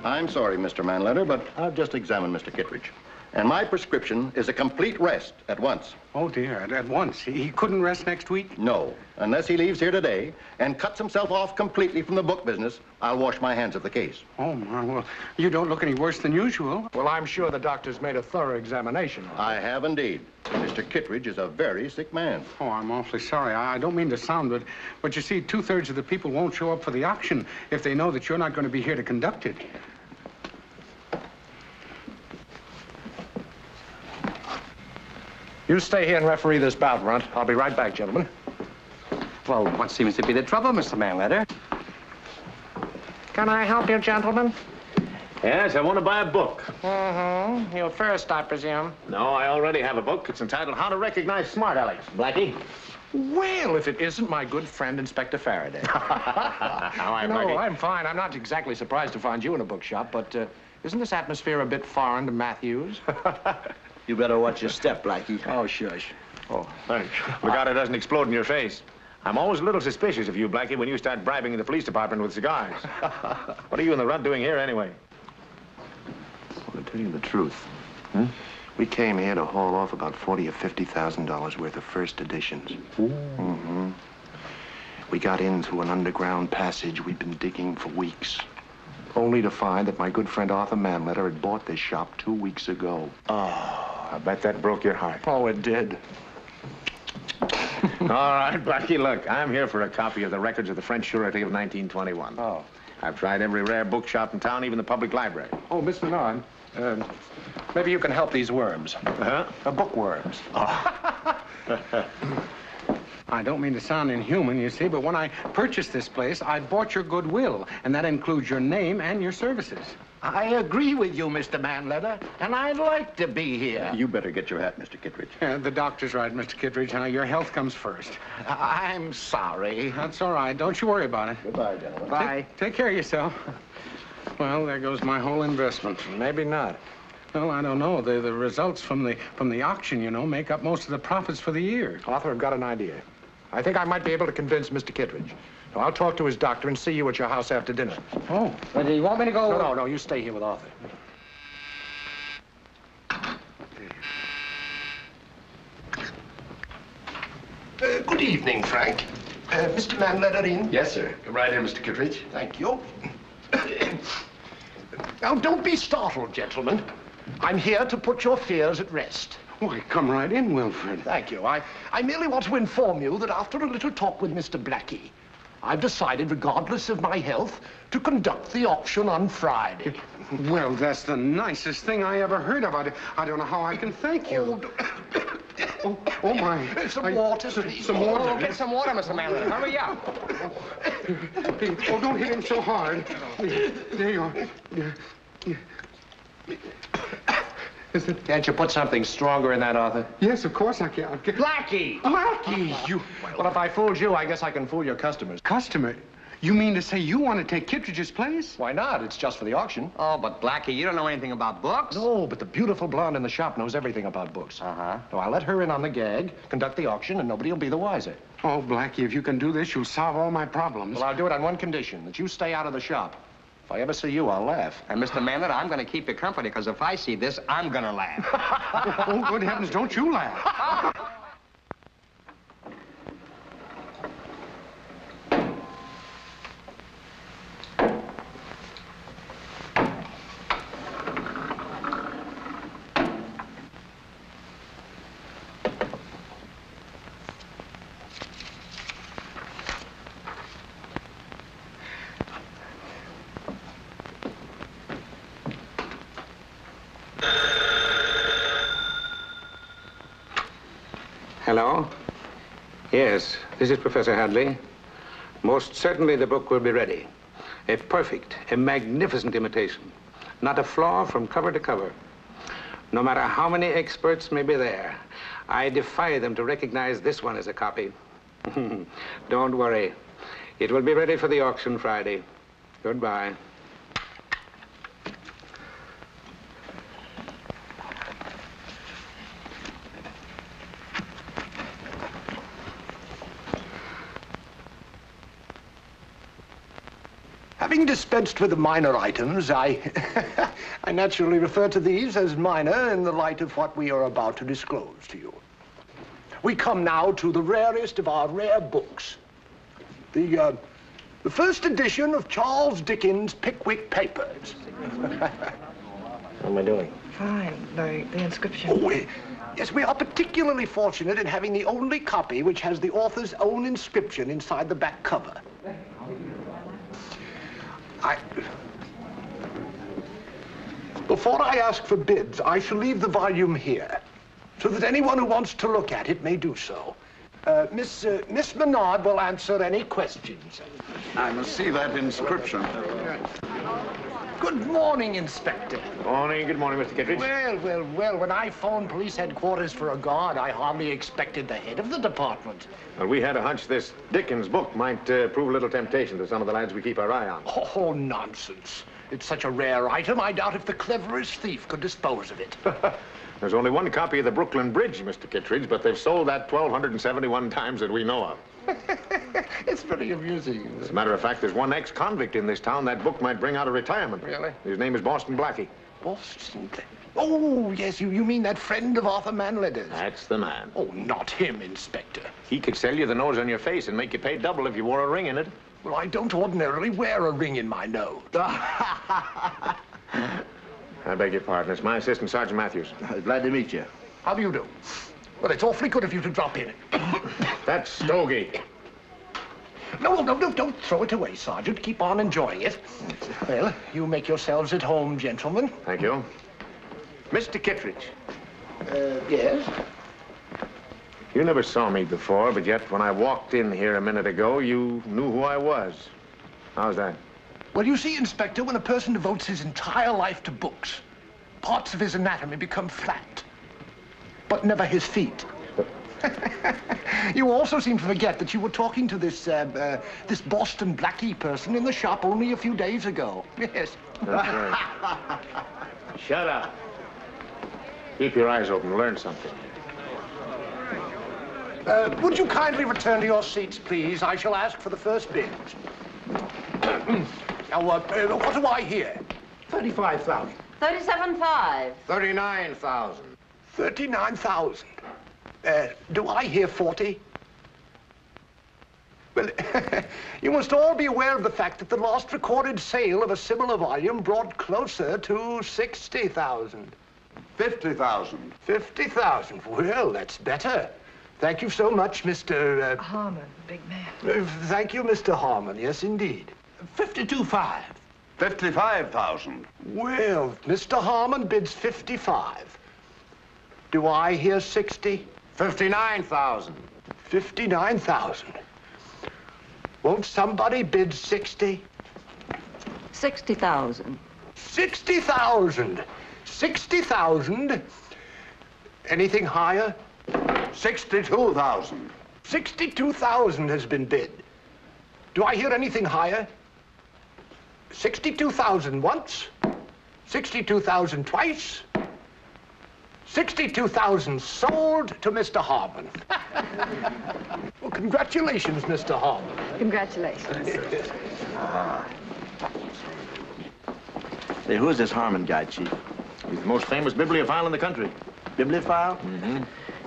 I'm sorry, Mr. Manletter, but I've just examined Mr. Kittredge. And my prescription is a complete rest at once. Oh, dear, at once. He couldn't rest next week? No, unless he leaves here today and cuts himself off completely from the book business, I'll wash my hands of the case. Oh, my, well, you don't look any worse than usual. Well, I'm sure the doctor's made a thorough examination. I have indeed. Mr. Kittredge is a very sick man. Oh, I'm awfully sorry. I don't mean to sound, but you see, 2/3 of the people won't show up for the auction if they know that you're not going to be here to conduct it. You stay here and referee this bout, Runt. I'll be right back, gentlemen. Well, what seems to be the trouble, Mr. Manletter? Can I help you, gentlemen? Yes, I want to buy a book. Mm-hmm. You first, I presume. No, I already have a book. It's entitled How to Recognize Smart Alecks. Blackie? Well, if it isn't my good friend, Inspector Faraday. How are you, No, Blackie? I'm fine. I'm not exactly surprised to find you in a bookshop, but isn't this atmosphere a bit foreign to Matthews? You better watch your step, Blackie. Oh, shush. Oh, thanks. Look out it doesn't explode in your face. I'm always a little suspicious of you, Blackie, when you start bribing the police department with cigars. What are you and the Runt doing here, anyway? Well, to tell you the truth, we came here to haul off about $40,000 or $50,000 worth of first editions. Mm-hmm. We got in through an underground passage we'd been digging for weeks, only to find that my good friend Arthur Manletter had bought this shop 2 weeks ago. I bet that broke your heart. Oh, it did. All right, Blackie, look, I'm here for a copy of the records of the French surety of 1921. Oh. I've tried every rare bookshop in town, even the public library. Oh, Miss Menard, maybe you can help these worms. Bookworms. I don't mean to sound inhuman, you see, but when I purchased this place, I bought your goodwill, and that includes your name and your services. I agree with you, Mr. Manletter, and I'd like to be here. You better get your hat, Mr. Kittredge. The doctor's right, Mr. Kittredge. Your health comes first. I'm sorry. That's all right. Don't you worry about it. Goodbye, gentlemen. Bye. Take care of yourself. Well, there goes my whole investment. Maybe not. Well, I don't know. The results from the auction, you know, make up most of the profits for the year. Arthur, I've got an idea. I think I might be able to convince Mr. Kittredge. So I'll talk to his doctor and see you at your house after dinner. Oh. Well, do you want me to go? No, you stay here with Arthur. Good evening, Frank. Mr. Manletter in? Yes, sir. Come right in, Mr. Kittredge. Thank you. Now, don't be startled, gentlemen. I'm here to put your fears at rest. Why, come right in, Wilfred. Thank you. I merely want to inform you that after a little talk with Mr. Blackie, I've decided, regardless of my health, to conduct the auction on Friday. Well, that's the nicest thing I ever heard of. I don't know how I can thank you. Oh, my. Some water, please. Some water. Oh, get some water, Mr. Manletter. Hurry up. Oh, don't hit him so hard. There you are. Can't you put something stronger in that, Arthur? Yes, of course I can. Blackie! Blackie, you... Well, if I fooled you, I guess I can fool your customers. Customer? You mean to say you want to take Kittredge's place? Why not? It's just for the auction. Oh, but Blackie, you don't know anything about books. No, but the beautiful blonde in the shop knows everything about books. Uh-huh. So I'll let her in on the gag, conduct the auction, and nobody will be the wiser. Oh, Blackie, if you can do this, you'll solve all my problems. Well, I'll do it on one condition, that you stay out of the shop. If I ever see you, I'll laugh. And, Mr. Manletter, I'm going to keep you company, because if I see this, I'm going to laugh. Oh, good heavens, don't you laugh. Hello? Yes, this is Professor Hadley. Most certainly the book will be ready. A perfect, a magnificent imitation. Not a flaw from cover to cover. No matter how many experts may be there, I defy them to recognize this one as a copy. Don't worry. It will be ready for the auction Friday. Goodbye. Having dispensed with the minor items, I naturally refer to these as minor in the light of what we are about to disclose to you. We come now to the rarest of our rare books. The first edition of Charles Dickens' Pickwick Papers. How am I doing? Fine. The inscription. Oh, yes, we are particularly fortunate in having the only copy which has the author's own inscription inside the back cover. Before I ask for bids, I shall leave the volume here, so that anyone who wants to look at it may do so. Miss Menard will answer any questions. I must see that inscription. Good morning, Inspector. Good morning, Mr. Kittredge. Well, when I phoned police headquarters for a guard, I hardly expected the head of the department. Well, we had a hunch this Dickens book might prove a little temptation to some of the lads we keep our eye on. Oh, nonsense. It's such a rare item, I doubt if the cleverest thief could dispose of it. There's only one copy of the Brooklyn Bridge, Mr. Kittredge, but they've sold that 1,271 times that we know of. It's very amusing. As a matter of fact, there's one ex-convict in this town that book might bring out of retirement. Really? His name is Boston Blackie. Boston. Oh, yes, you mean that friend of Arthur Manleader's? That's the man. Oh, not him, Inspector. He could sell you the nose on your face and make you pay double if you wore a ring in it. Well, I don't ordinarily wear a ring in my nose. I beg your pardon. It's my assistant, Sergeant Matthews. Glad to meet you. How do you do? Well, it's awfully good of you to drop in. That's Stogie. No, don't throw it away, Sergeant. Keep on enjoying it. Well, you make yourselves at home, gentlemen. Thank you. Mr. Kittredge. Yes? You never saw me before, but yet when I walked in here a minute ago, you knew who I was. How's that? Well, you see, Inspector, when a person devotes his entire life to books, parts of his anatomy become flat, but never his feet. You also seem to forget that you were talking to this Boston Blackie person in the shop only a few days ago. Yes. That's right. Shut up. Keep your eyes open. Learn something. Would you kindly return to your seats, please? I shall ask for the first bid. Now, what do I hear? 35,000. 37.5. 39,000. 39,000. Do I hear 40? Well, you must all be aware of the fact that the last recorded sale of a similar volume brought closer to 60,000. 50,000. 50,000. Well, that's better. Thank you so much, Mr. Harmon, big man. Thank you, Mr. Harmon. Yes, indeed. 52,500. 55,000. Well, Mr. Harmon bids 55. Do I hear 60? 59,000. 59,000. Won't somebody bid 60? 60,000. 60,000. 60,000. Anything higher? 62,000. 62,000 has been bid. Do I hear anything higher? 62,000 once. 62,000 twice. 62,000 sold to Mr. Harmon. Well, congratulations, Mr. Harmon. Congratulations. Hey, who's this Harmon guy, Chief? He's the most famous bibliophile in the country. Bibliophile? Mm-hmm.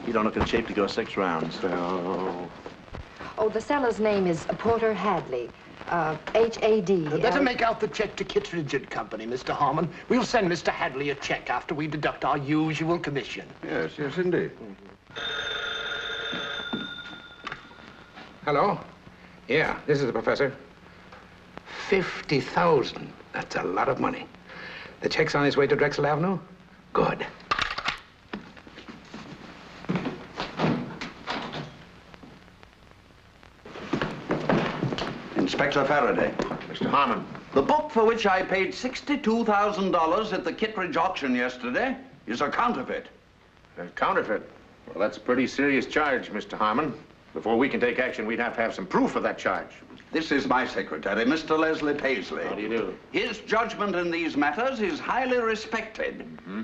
You don't look in shape to go 6 rounds. Oh, the seller's name is Porter Hadley. H-A-D. Better make out the check to Kittredge and Company, Mr. Harmon. We'll send Mr. Hadley a check after we deduct our usual commission. Yes, indeed. Hello? Yeah, this is the professor. 50,000. That's a lot of money. The check's on his way to Drexel Avenue? Good. Inspector Faraday. Mr. Harmon. The book for which I paid $62,000 at the Kittredge auction yesterday is a counterfeit. A counterfeit? Well, that's a pretty serious charge, Mr. Harmon. Before we can take action, we'd have to have some proof of that charge. This is my secretary, Mr. Leslie Paisley. How do you do? His judgment in these matters is highly respected. Mm-hmm.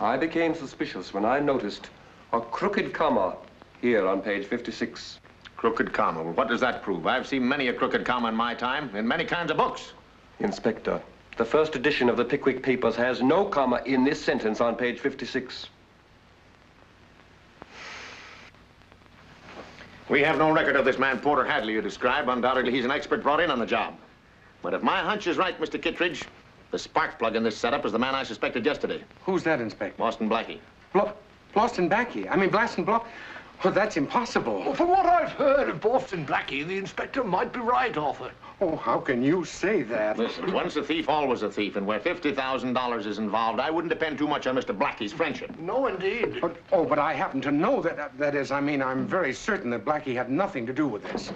I became suspicious when I noticed a crooked comma here on page 56. Crooked comma. Well, what does that prove? I've seen many a crooked comma in my time, in many kinds of books. Inspector, the first edition of the Pickwick Papers has no comma in this sentence on page 56. We have no record of this man, Porter Hadley, you describe. Undoubtedly, he's an expert brought in on the job. But if my hunch is right, Mr. Kittredge, the spark plug in this setup is the man I suspected yesterday. Who's that, Inspector? Boston Blackie. Boston Blackie. I mean, Blaston Block. Oh, that's impossible. Well, from what I've heard of Boston Blackie, the inspector might be right, Arthur. Oh, how can you say that? Listen, once a thief, always a thief. And where $50,000 is involved, I wouldn't depend too much on Mr. Blackie's friendship. No, indeed. But I happen to know that, that is, I mean, I'm very certain that Blackie had nothing to do with this.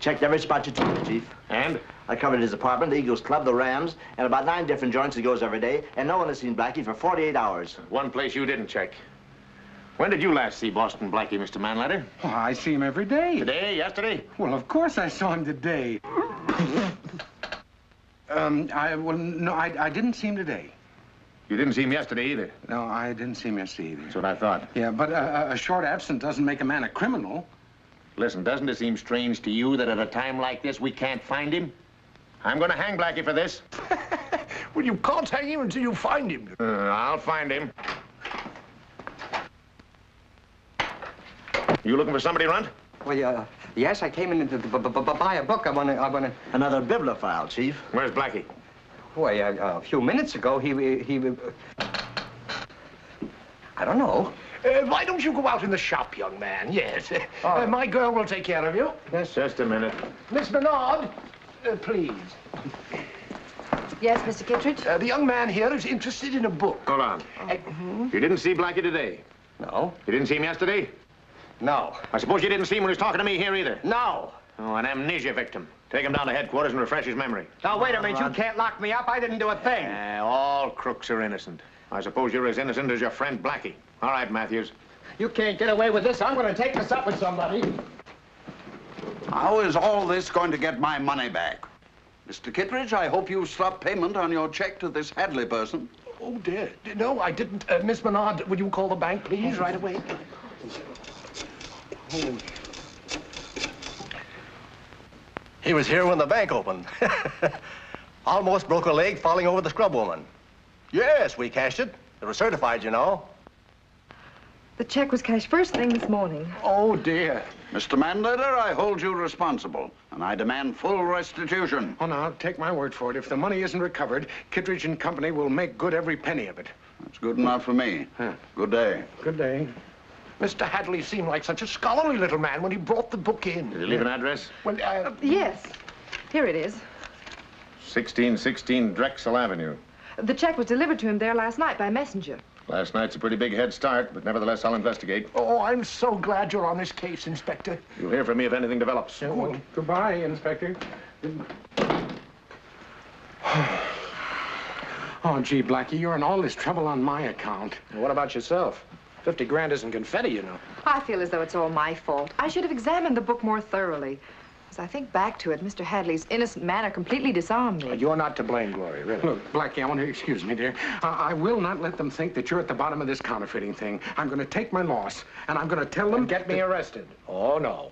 Checked every spot you took me, Chief. And? I covered his apartment, the Eagles Club, the Rams, and about 9 different joints he goes every day, and no one has seen Blackie for 48 hours. One place you didn't check. When did you last see Boston Blackie, Mr. Manletter? Oh, I see him every day. Today? Yesterday? Well, of course I saw him today. No, I didn't see him today. You didn't see him yesterday either? No, I didn't see him yesterday either. That's what I thought. Yeah, but a short absence doesn't make a man a criminal. Listen, doesn't it seem strange to you that at a time like this we can't find him? I'm going to hang Blackie for this. Well, you can't hang him until you find him. I'll find him. You looking for somebody, Runt? Well, yes, I came in to buy a book. I wanna... Another bibliophile, Chief. Where's Blackie? Why, a few minutes ago, he... I don't know. Why don't you go out in the shop, young man? Yes. My girl will take care of you. Yes, just a minute. Miss Bernard, please. Yes, Mr. Kittredge? The young man here is interested in a book. Hold on. You didn't see Blackie today? No. You didn't see him yesterday? No. I suppose you didn't see him when he was talking to me here either? No. Oh, an amnesia victim. Take him down to headquarters and refresh his memory. Now, wait a minute. You can't lock me up. I didn't do a thing. All crooks are innocent. I suppose you're as innocent as your friend Blackie. All right, Matthews. You can't get away with this. I'm going to take this up with somebody. How is all this going to get my money back? Mr. Kittredge, I hope you stopped payment on your check to this Hadley person. Oh, dear. No, I didn't. Miss Bernard, would you call the bank, please, right away? He was here when the bank opened. Almost broke a leg falling over the scrub woman. Yes, we cashed it. It was certified, you know. The check was cashed first thing this morning. Oh, dear. Mr. Manletter, I hold you responsible, and I demand full restitution. Oh, now, take my word for it. If the money isn't recovered, Kittredge and Company will make good every penny of it. That's good enough for me. Good day. Good day. Mr. Hadley seemed like such a scholarly little man when he brought the book in. Did he leave an address? Well, Yes. Here it is. 1616 Drexel Avenue. The check was delivered to him there last night by messenger. Last night's a pretty big head start, but nevertheless, I'll investigate. Oh, I'm so glad you're on this case, Inspector. You'll hear from me if anything develops. Well, goodbye, Inspector. Oh, gee, Blackie, you're in all this trouble on my account. Well, what about yourself? 50 grand isn't confetti, you know. I feel as though it's all my fault. I should have examined the book more thoroughly. As I think back to it, Mr. Hadley's innocent manner completely disarmed me. You're not to blame, Gloria, really. Look, Blackie, I want to excuse me, dear. I will not let them think that you're at the bottom of this counterfeiting thing. I'm going to take my loss, and I'm going to tell them... And get me arrested. Oh, no.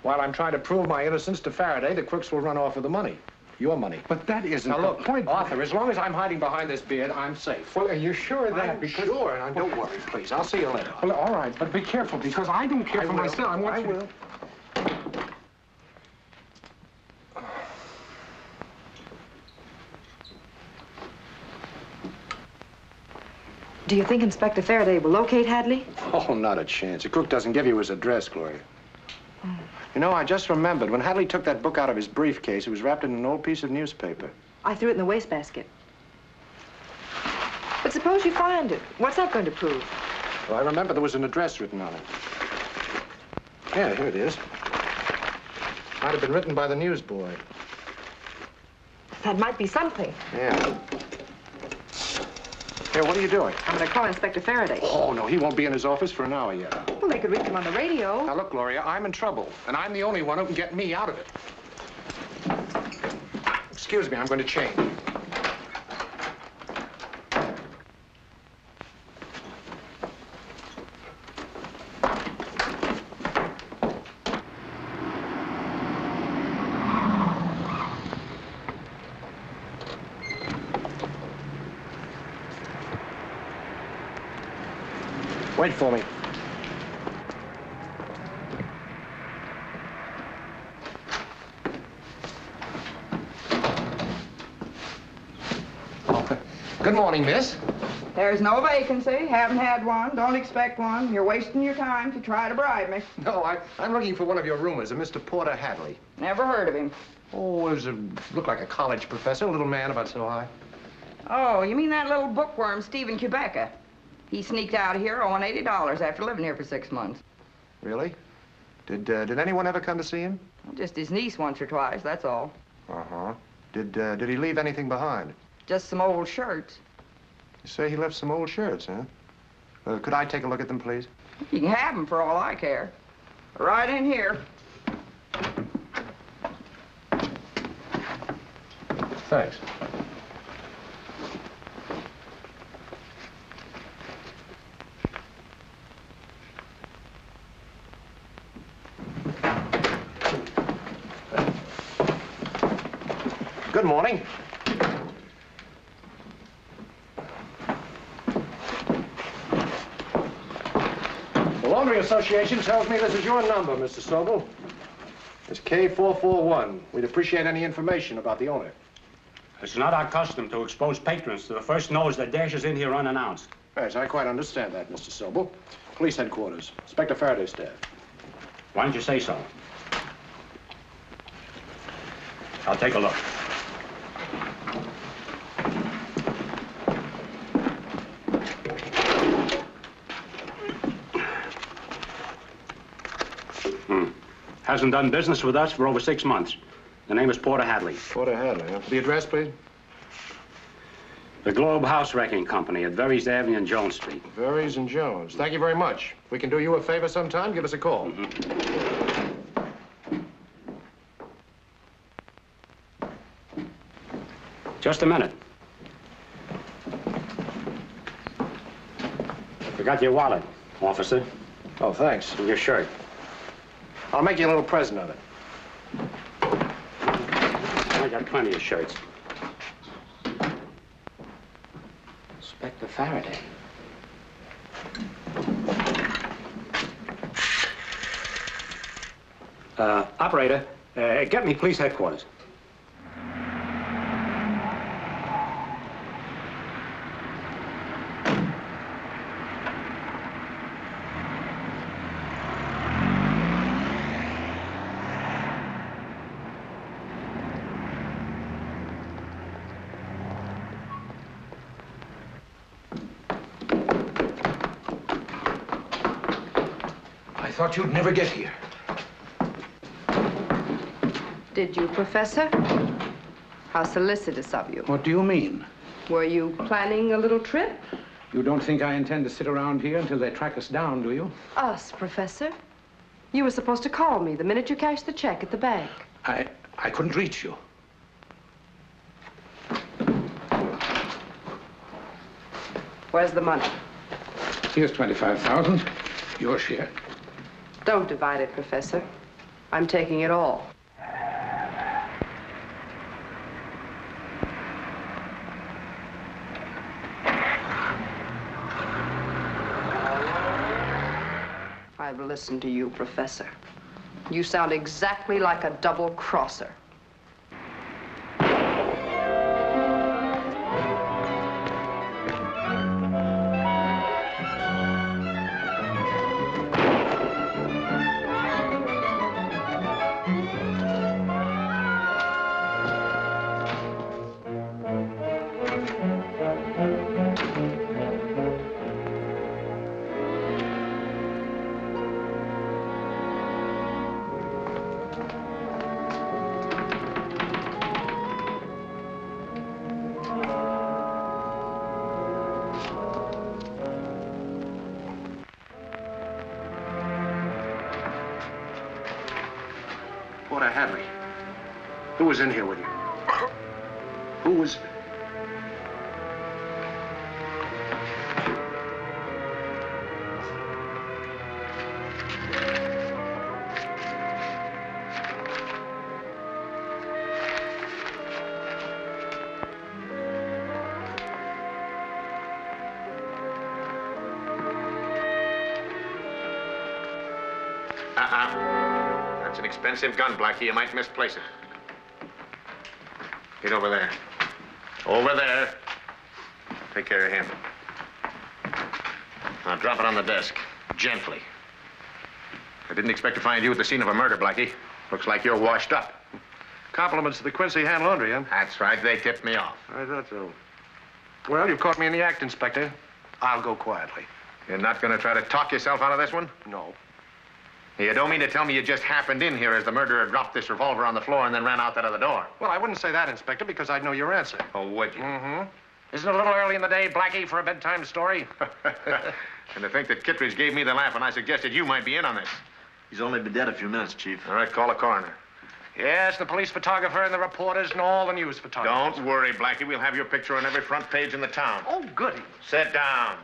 While I'm trying to prove my innocence to Faraday, the crooks will run off with the money. Your money. But that isn't Now, look, the point. Arthur, as long as I'm hiding behind this beard, I'm safe. Well, are you sure of that? I'm sure, and don't worry, please. I'll see you later. Well, all right, but be careful, because I don't care for myself. I will. Do you think Inspector Faraday will locate Hadley? Oh, not a chance. The crook doesn't give you his address, Gloria. You know, I just remembered, when Hadley took that book out of his briefcase, it was wrapped in an old piece of newspaper. I threw it in the wastebasket. But suppose you find it. What's that going to prove? Well, I remember there was an address written on it. Yeah, here it is. Might have been written by the newsboy. That might be something. Yeah. Here, what are you doing? I'm going to call Inspector Faraday. Oh, no, he won't be in his office for an hour yet. Well, they could reach him on the radio. Now, look, Gloria, I'm in trouble, and I'm the only one who can get me out of it. Excuse me, I'm going to change. Wait for me. Oh, good morning, miss. There's no vacancy. Haven't had one. Don't expect one. You're wasting your time to try to bribe me. No, I'm looking for one of your roomers, a Mr. Porter Hadley. Never heard of him. Oh, looked like a college professor, a little man about so high. Oh, you mean that little bookworm, Stephen Quebeca? He sneaked out of here owing $80 after living here for 6 months. Really? Did anyone ever come to see him? Just his niece once or twice, that's all. Uh-huh. Did he leave anything behind? Just some old shirts. You say he left some old shirts, huh? Could I take a look at them, please? You can have them for all I care. Right in here. Thanks. Good morning. The Laundry Association tells me this is your number, Mr. Sobel. It's K441. We'd appreciate any information about the owner. It's not our custom to expose patrons to the first nose that dashes in here unannounced. Yes, I quite understand that, Mr. Sobel. Police headquarters. Inspector Faraday's staff. Why don't you say so? I'll take a look. Hasn't done business with us for over 6 months. The name is Porter Hadley. Porter Hadley, huh? The address, please? The Globe House Wrecking Company at Verries Avenue and Jones Street. Verries and Jones. Thank you very much. If we can do you a favor sometime, give us a call. Just a minute. Forgot your wallet, officer. Oh, thanks. And your shirt. I'll make you a little present of it. I got plenty of shirts. Inspector Faraday. Operator, get me police headquarters. I thought you'd never get here. Did you, Professor? How solicitous of you. What do you mean? Were you planning a little trip? You don't think I intend to sit around here until they track us down, do you? Us, Professor? You were supposed to call me the minute you cashed the check at the bank. I couldn't reach you. Where's the money? Here's 25,000. Your share. Don't divide it, Professor. I'm taking it all. I've listened to you, Professor. You sound exactly like a double-crosser. Porter Hadley. Who was in here with you? Who was... That's an expensive gun, Blackie. You might misplace it. Get over there. Over there. Take care of him. Now drop it on the desk. Gently. I didn't expect to find you at the scene of a murder, Blackie. Looks like you're washed up. Compliments to the Quincy Hand Laundry, huh? That's right. They tipped me off. I thought so. Well, you've caught me in the act, Inspector. I'll go quietly. You're not going to try to talk yourself out of this one? No. You don't mean to tell me you just happened in here as the murderer dropped this revolver on the floor and then ran out that other door? Well, I wouldn't say that, Inspector, because I'd know your answer. Oh, would you? Mm-hmm. Isn't it a little early in the day, Blackie, for a bedtime story? And to think that Kittredge gave me the laugh when I suggested you might be in on this. He's only been dead a few minutes, Chief. All right, call a coroner. Yes, the police photographer and the reporters and all the news photographers. Don't worry, Blackie. We'll have your picture on every front page in the town. Oh, goody. Sit down.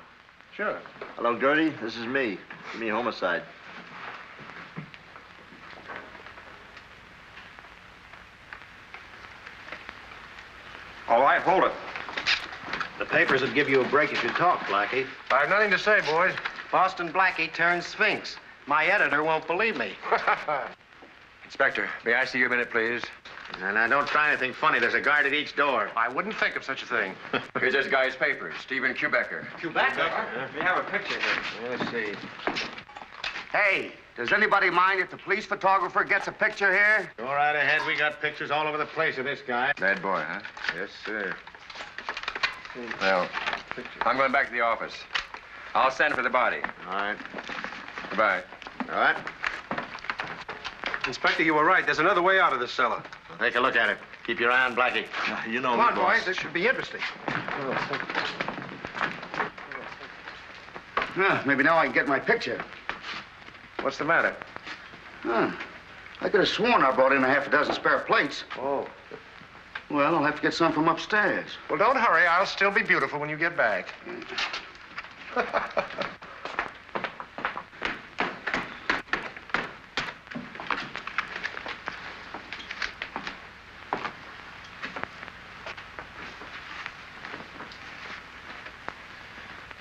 Sure. Hello, Gertie. This is me. Me, homicide. All right, hold it. The papers would give you a break if you talk, Blackie. I have nothing to say, boys. Boston Blackie turned Sphinx. My editor won't believe me. Inspector, may I see you a minute, please? And now, don't try anything funny. There's a guard at each door. I wouldn't think of such a thing. Here's this guy's papers, Stephen Quebecer. We have a picture here. Let's see. Hey, does anybody mind if the police photographer gets a picture here? Go right ahead. We got pictures all over the place of this guy. Bad boy, huh? Yes, sir. Well, I'm going back to the office. I'll send for the body. All right. Goodbye. All right. Inspector, you were right. There's another way out of this cellar. Well, take a look at it. Keep your eye on Blackie. You know Come me, on, boss. boys. This should be interesting. Maybe now I can get my picture. What's the matter? I could have sworn I brought in a half a dozen spare plates. Oh. Well, I'll have to get some from upstairs. Well, don't hurry. I'll still be beautiful when you get back.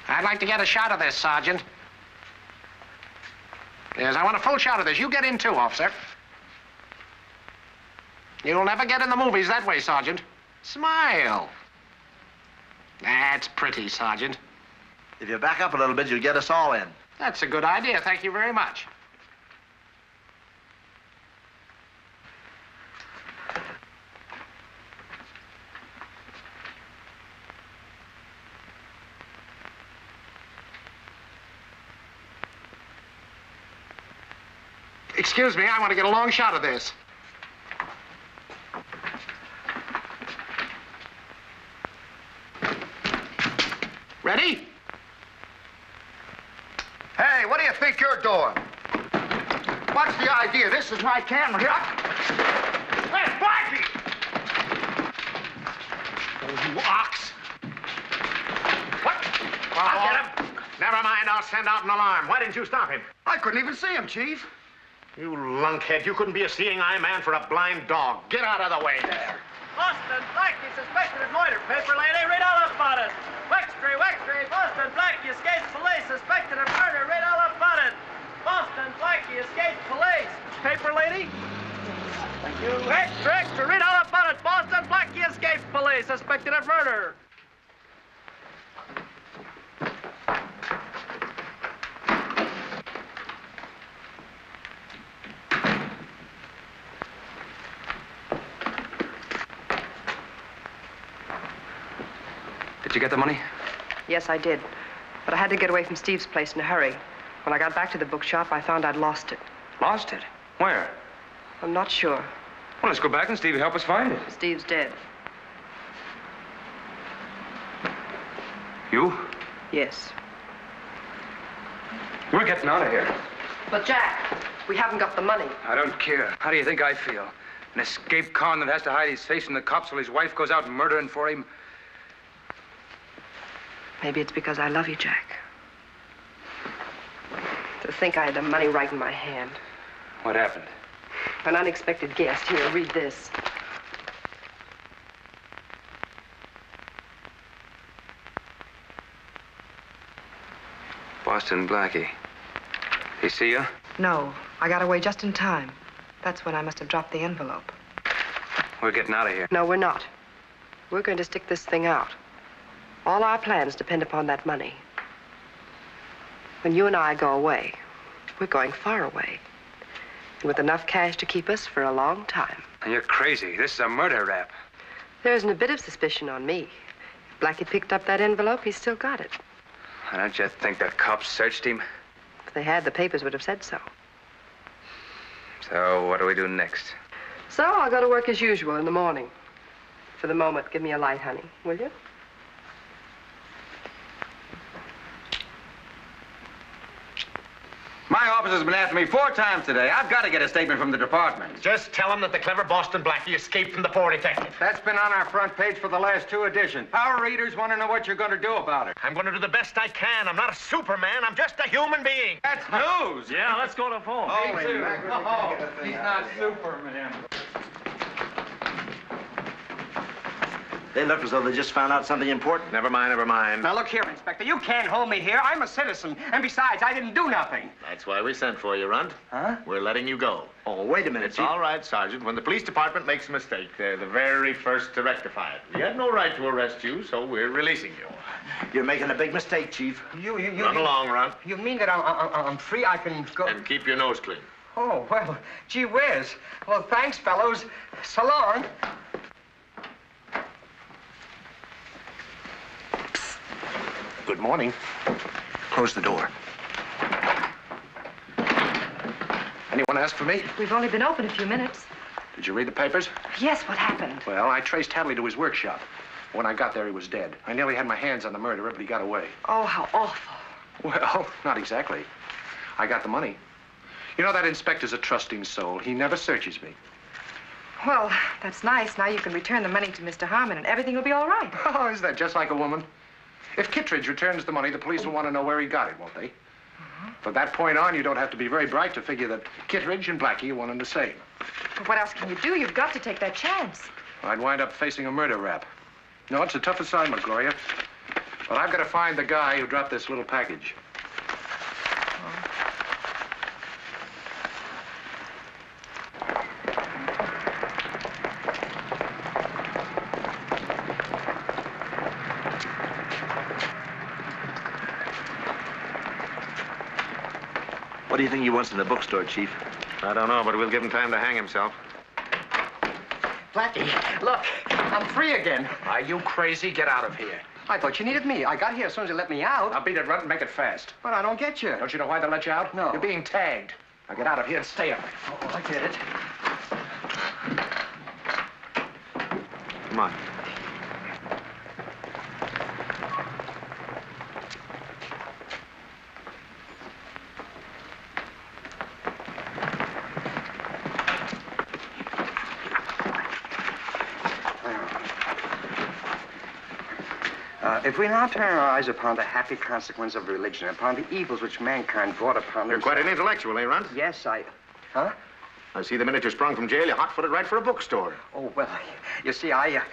I'd like to get a shot of this, Sergeant. Yes, I want a full shot of this. You get in too, officer. You'll never get in the movies that way, Sergeant. Smile. That's pretty, Sergeant. If you back up a little bit, you'll get us all in. That's a good idea. Thank you very much. Excuse me, I want to get a long shot of this. Ready? Hey, what do you think you're doing? What's the idea? This is my camera here. Hey, Blackie! Oh, you ox. What? I'll get him. Never mind. I'll send out an alarm. Why didn't you stop him? I couldn't even see him, Chief. You lunkhead. You couldn't be a seeing eye man for a blind dog. Get out of the way there. Boston Blackie suspected of murder. Paper lady, read all about it. Wextree, Boston Blackie escapes police suspected of murder. Read all about it. Boston Blackie escapes police. Paper lady? Thank you. Extra, read all about it. Boston Blackie escapes police suspected of murder. Did you get the money? Yes, I did. But I had to get away from Steve's place in a hurry. When I got back to the bookshop, I found I'd lost it. Lost it? Where? I'm not sure. Well, let's go back and Steve help us find it. Steve's dead. You? Yes. We're getting out of here. But, Jack, we haven't got the money. I don't care. How do you think I feel? An escaped con that has to hide his face from the cops while his wife goes out murdering for him? Maybe it's because I love you, Jack. To think I had the money right in my hand. What happened? An unexpected guest. Here, read this. Boston Blackie. He see you? No, I got away just in time. That's when I must have dropped the envelope. We're getting out of here. No, we're not. We're going to stick this thing out. All our plans depend upon that money. When you and I go away, we're going far away. And with enough cash to keep us for a long time. You're crazy. This is a murder rap. There isn't a bit of suspicion on me. If Blackie picked up that envelope, he's still got it. Don't you think the cops searched him? If they had, the papers would have said so. So what do we do next? So I'll go to work as usual in the morning. For the moment, give me a light, honey, will you? My office has been after me 4 times today. I've got to get a statement from the department. Just tell them that the clever Boston Blackie escaped from the poor detective. That's been on our front page for the last 2 editions. Our readers want to know what you're going to do about it. I'm going to do the best I can. I'm not a Superman. I'm just a human being. That's news. Yeah, let's go to phone. Holy mackerel. He's not Superman. They look as though they just found out something important. Never mind, never mind. Now, look here, Inspector. You can't hold me here. I'm a citizen. And besides, I didn't do nothing. That's why we sent for you, Runt. Huh? We're letting you go. Oh, wait a minute, It's Chief. all right, Sergeant. When the police department makes a mistake, they're the very first to rectify it. We had no right to arrest you, so we're releasing you. You're making a big mistake, Chief. Run along, Runt. You mean that I'm free? I can go... And keep your nose clean. Oh, well, gee whiz. Well, thanks, fellows. So long. Good morning. Close the door. Anyone ask for me? We've only been open a few minutes. Did you read the papers? Yes, what happened? Well, I traced Hadley to his workshop. When I got there, he was dead. I nearly had my hands on the murderer, but he got away. Oh, how awful. Well, not exactly. I got the money. You know, that inspector's a trusting soul. He never searches me. Well, that's nice. Now you can return the money to Mr. Harmon and everything will be all right. Oh, is that just like a woman? If Kittredge returns the money, the police will want to know where he got it, won't they? From that point on, you don't have to be very bright to figure that Kittredge and Blackie are one and the same. But what else can you do? You've got to take that chance. I'd wind up facing a murder rap. No, it's a tough assignment, Gloria. But I've got to find the guy who dropped this little package. What do you think he wants in the bookstore, Chief? I don't know, but we'll give him time to hang himself. Blackie, look, I'm free again. Are you crazy? Get out of here. I thought you needed me. I got here as soon as you let me out. I'll beat it, Runt, and make it fast. But I don't get you. Don't you know why they let you out? No. You're being tagged. Now get out of here and stay away. Oh, I get it. Come on. If we now turn our eyes upon the happy consequence of religion, upon the evils which mankind brought upon You're quite an intellectual, eh, Runt? Yes, Huh? I see the minute you sprung from jail, you hot-footed right for a bookstore. Oh, well, you see, I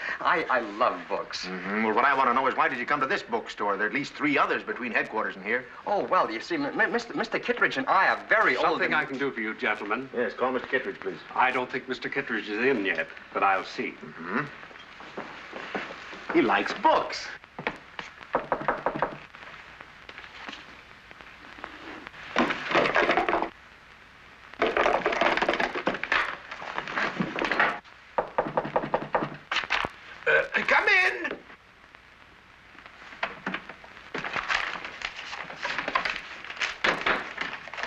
love books. Mm-hmm. Well, what I want to know is why did you come to this bookstore? There are at least 3 others between headquarters and here. Oh, well, you see, Mr. Kittredge and I are very old. Something I can do for you, gentlemen. Yes, call Mr. Kittredge, please. I don't think Mr. Kittredge is in yet, but I'll see. Mm-hmm. He likes books. Come in.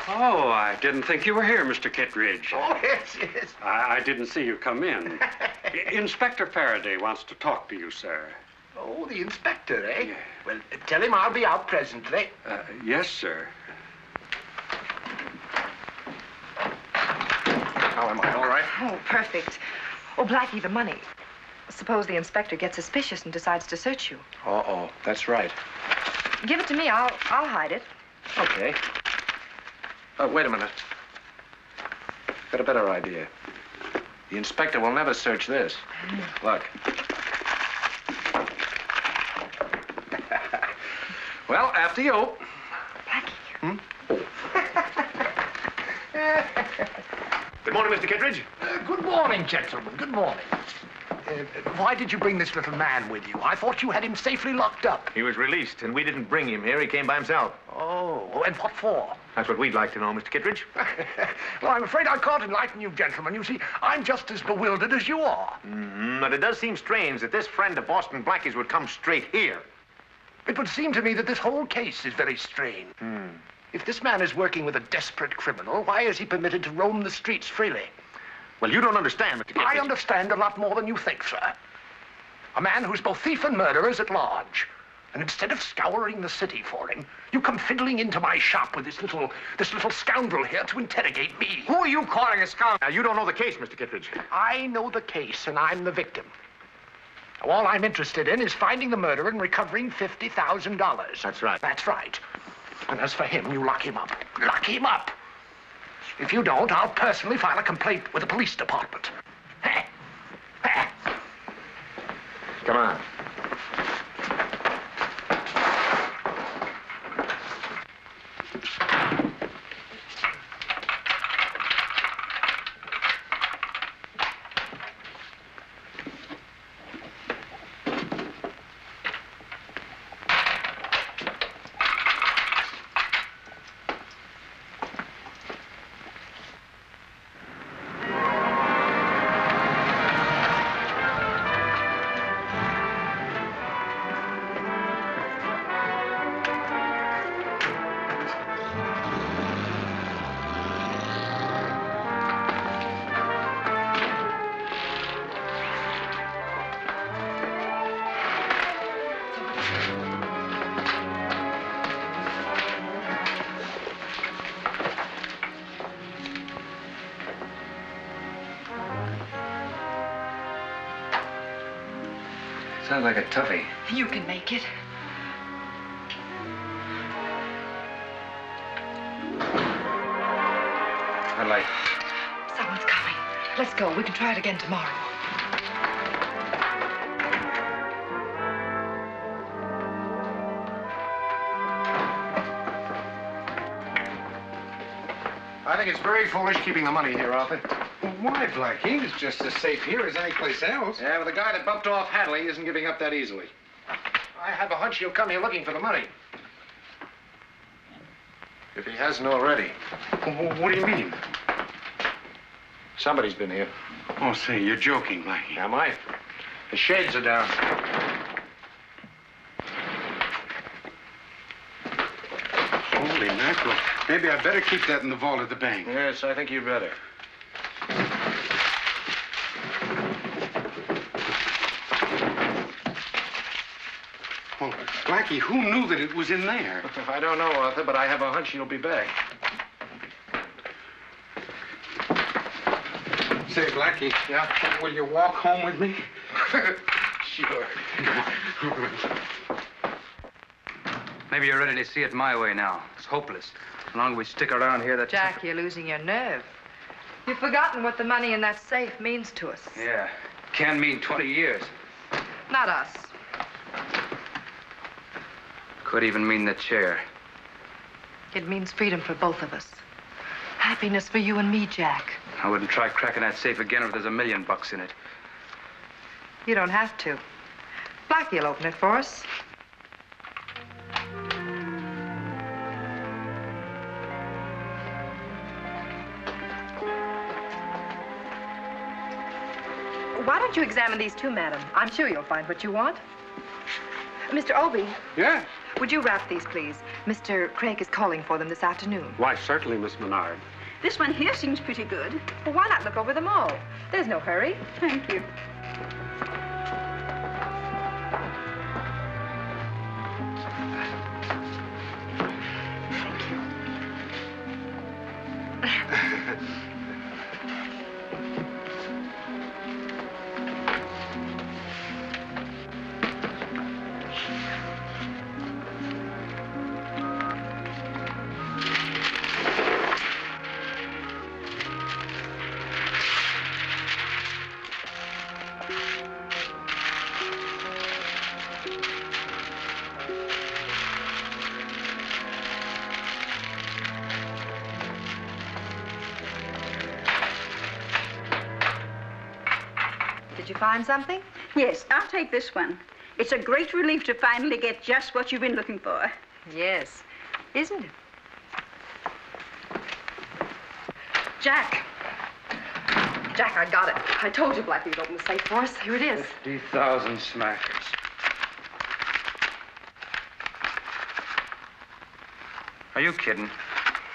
Oh, I didn't think you were here, Mr. Kittredge. Oh, yes, yes. I didn't see you come in. Inspector Faraday wants to talk to you, sir. Oh, the inspector, eh? Yeah. Well, tell him I'll be out presently. Yes, sir. How am I? All right? Oh, perfect. Oh, Blackie, the money. Suppose the inspector gets suspicious and decides to search you. Uh-oh, that's right. Give it to me. I'll hide it. Okay. Wait a minute. Got a better idea. The inspector will never search this. Look. Well, after you. Blackie. Hmm? Good morning, Mr. Kittredge. Good morning, gentlemen. Good morning. Why did you bring this little man with you? I thought you had him safely locked up. He was released, and we didn't bring him here. He came by himself. Oh, and what for? That's what we'd like to know, Mr. Kittredge. Well, I'm afraid I can't enlighten you, gentlemen. You see, I'm just as bewildered as you are. But it does seem strange that this friend of Boston Blackie's would come straight here. It would seem to me that this whole case is very strange. If this man is working with a desperate criminal, why is he permitted to roam the streets freely? Well, you don't understand, Mr. Kittredge. I understand a lot more than you think, sir. A man who's both thief and murderer is at large. And instead of scouring the city for him, you come fiddling into my shop with this little scoundrel here to interrogate me. Who are you calling a scoundrel? Now, you don't know the case, Mr. Kittredge. I know the case, and I'm the victim. Now, all I'm interested in is finding the murderer and recovering $50,000. That's right. That's right. And as for him, you lock him up. Lock him up! If you don't, I'll personally file a complaint with the police department. Come on. Sounds like a toughie. You can make it. I'd like... Someone's coming. Let's go. We can try it again tomorrow. I think it's very foolish keeping the money here, Arthur. Well, why, Blackie? It's just as safe here as any place else. Yeah, but the guy that bumped off Hadley isn't giving up that easily. I have a hunch he'll come here looking for the money. If he hasn't already. What do you mean? Somebody's been here. Oh, say, you're joking, Blackie. Am I? The shades are down. Holy mackerel. Maybe I better keep that in the vault at the bank. Yes, I think you'd better. Well, Blackie, who knew that it was in there? I don't know, Arthur, but I have a hunch he'll be back. Say, Blackie. Yeah? Will you walk home with me? Sure. Maybe you're ready to see it my way now. It's hopeless. As long as we stick around here, that's... Jack, you're losing your nerve. You've forgotten what the money in that safe means to us. Yeah. Can mean 20 years. Not us. Could even mean the chair. It means freedom for both of us. Happiness for you and me, Jack. I wouldn't try cracking that safe again if there's $1 million in it. You don't have to. Blackie will open it for us. Why don't you examine these too, madam? I'm sure you'll find what you want. Mr. Obie. Yes? Would you wrap these, please? Mr. Craig is calling for them this afternoon. Why, certainly, Miss Menard. This one here seems pretty good. Well, why not look over them all? There's no hurry. Thank you. Did you find something? Yes, I'll take this one. It's a great relief to finally get just what you've been looking for. Yes, isn't it? Jack. Jack, I got it. I told you Blackie would open the safe for us. Here it is. 50,000 smackers. Are you kidding?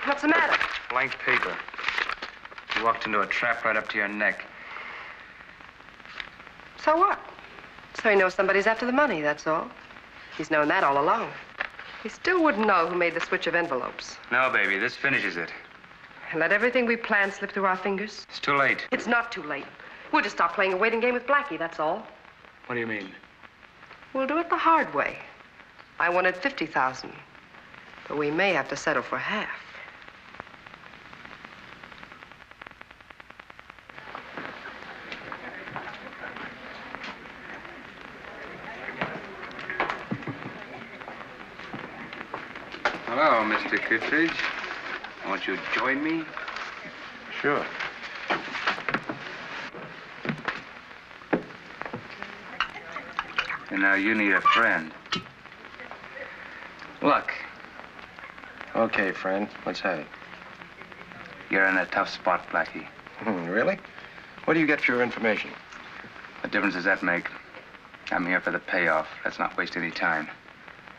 What's the matter? Blank paper. You walked into a trap right up to your neck. So what? So he knows somebody's after the money, that's all. He's known that all along. He still wouldn't know who made the switch of envelopes. No, baby, this finishes it. And let everything we planned slip through our fingers. It's too late. It's not too late. We'll just stop playing a waiting game with Blackie, that's all. What do you mean? We'll do it the hard way. I wanted 50,000, but we may have to settle for half. Hello, Mr. Kittredge. Won't you join me? Sure. And now you need a friend. Look, Okay, friend. Let's have it. you're in a tough spot, Blackie. Really? What do you get for your information? What difference does that make? I'm here for the payoff. Let's not waste any time.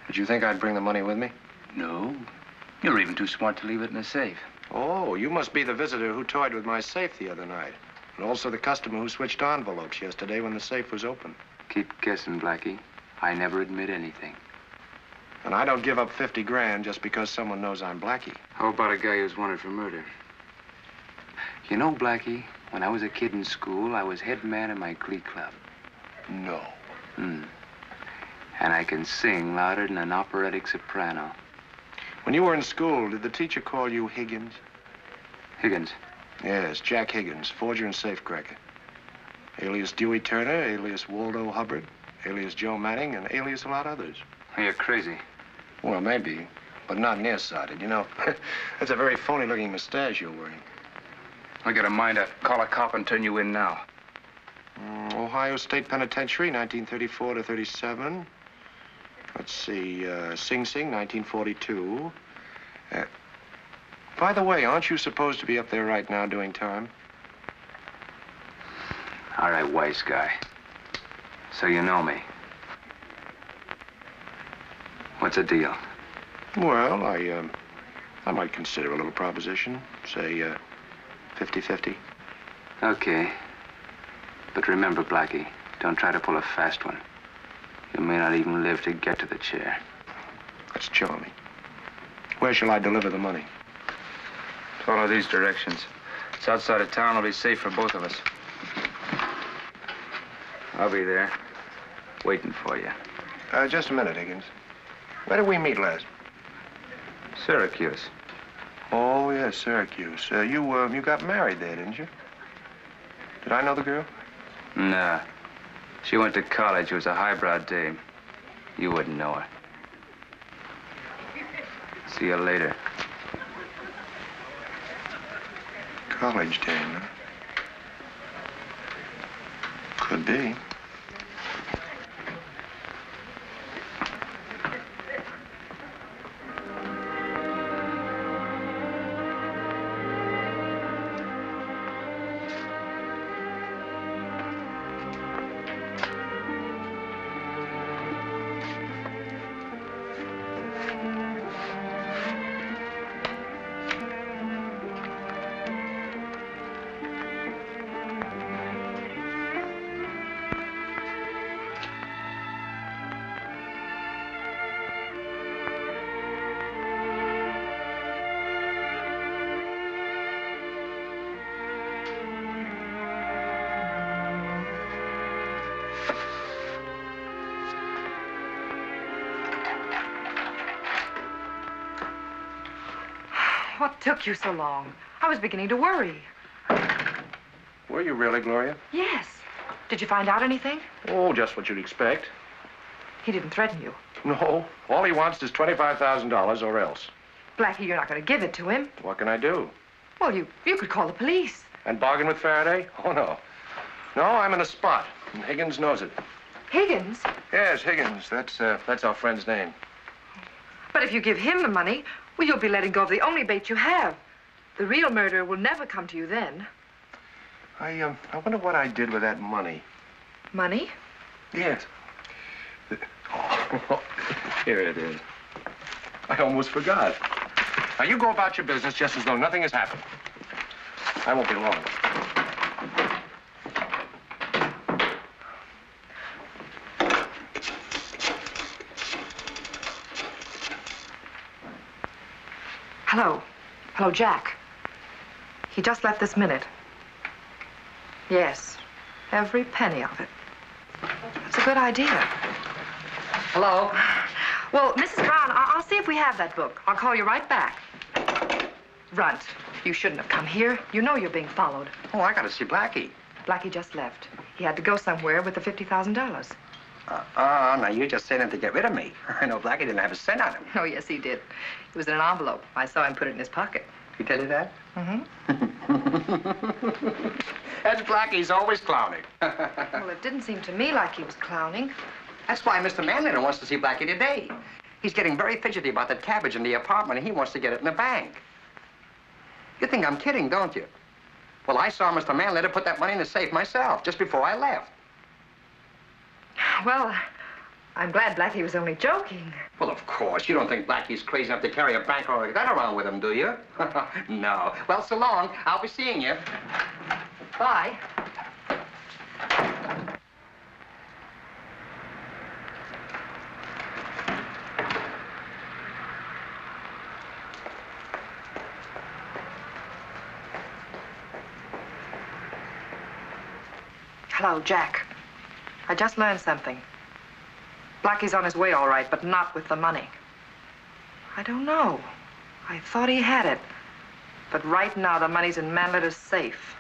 Did you think I'd bring the money with me? No. You're even too smart to leave it in the safe. Oh, you must be the visitor who toyed with my safe the other night. And also the customer who switched envelopes yesterday when the safe was open. Keep guessing, Blackie. I never admit anything. And I don't give up 50 grand just because someone knows I'm Blackie. How about a guy who's wanted for murder? You know, Blackie, when I was a kid in school, I was head man in my glee club. No. And I can sing louder than an operatic soprano. When you were in school, did the teacher call you Higgins? Higgins? Yes, Jack Higgins, forger and safecracker. Alias Dewey Turner, alias Waldo Hubbard, alias Joe Manning, and alias a lot of others. You're crazy. Well, maybe, but not nearsighted. You know, that's a very phony-looking mustache you're wearing. I got a mind to call a cop and turn you in now. Ohio State Penitentiary, 1934 to 37. Let's see, Sing Sing, 1942. By the way, aren't you supposed to be up there right now doing time? All right, wise guy. So you know me. What's the deal? Well, I might consider a little proposition. Say, 50-50. Okay. But remember, Blackie, don't try to pull a fast one. You may not even live to get to the chair. That's charming. Where shall I deliver the money? Follow these directions. It's outside of town. It'll be safe for both of us. I'll be there, waiting for you. Just a minute, Higgins. Where did we meet last? Syracuse. Oh, yes, Syracuse. You got married there, didn't you? Did I know the girl? Nah. She went to college. She was a highbrow dame. You wouldn't know her. See you later. College dame, huh? Could be. What took you so long? I was beginning to worry. Were you really, Gloria? Yes. Did you find out anything? Oh, just what you'd expect. He didn't threaten you. No. All he wants is $25,000 or else. Blackie, you're not going to give it to him. What can I do? Well, you could call the police. And bargain with Faraday? Oh, no. No, I'm in a spot, and Higgins knows it. Higgins? Yes, Higgins. That's our friend's name. But if you give him the money, well, you'll be letting go of the only bait you have. The real murderer will never come to you then. I wonder what I did with that money. Money? Yes. Oh, here it is. I almost forgot. Now, you go about your business just as though nothing has happened. I won't be long. Hello. Hello, Jack. He just left this minute. Yes, every penny of it. That's a good idea. Hello? Well, Mrs. Brown, I'll see if we have that book. I'll call you right back. Runt, you shouldn't have come here. You know you're being followed. Oh, I gotta see Blackie. Blackie just left. He had to go somewhere with the $50,000. Now you just saying it to get rid of me. I know Blackie didn't have a cent on him. Oh, yes, he did. It was in an envelope. I saw him put it in his pocket. He tell you that? Mm-hmm. That's Blackie. He's always clowning. Well, it didn't seem to me like he was clowning. That's why Mr. Manliner wants to see Blackie today. He's getting very fidgety about that cabbage in the apartment, and he wants to get it in the bank. You think I'm kidding, don't you? Well, I saw Mr. Manliner put that money in the safe myself, just before I left. Well, I'm glad Blackie was only joking. Well, of course. You don't think Blackie's crazy enough to carry a bankroll like that around with him, do you? No. Well, so long. I'll be seeing you. Bye. Hello, Jack. I just learned something. Blackie's on his way, all right, but not with the money. I don't know. I thought he had it. But right now, the money's in Manlitter's safe.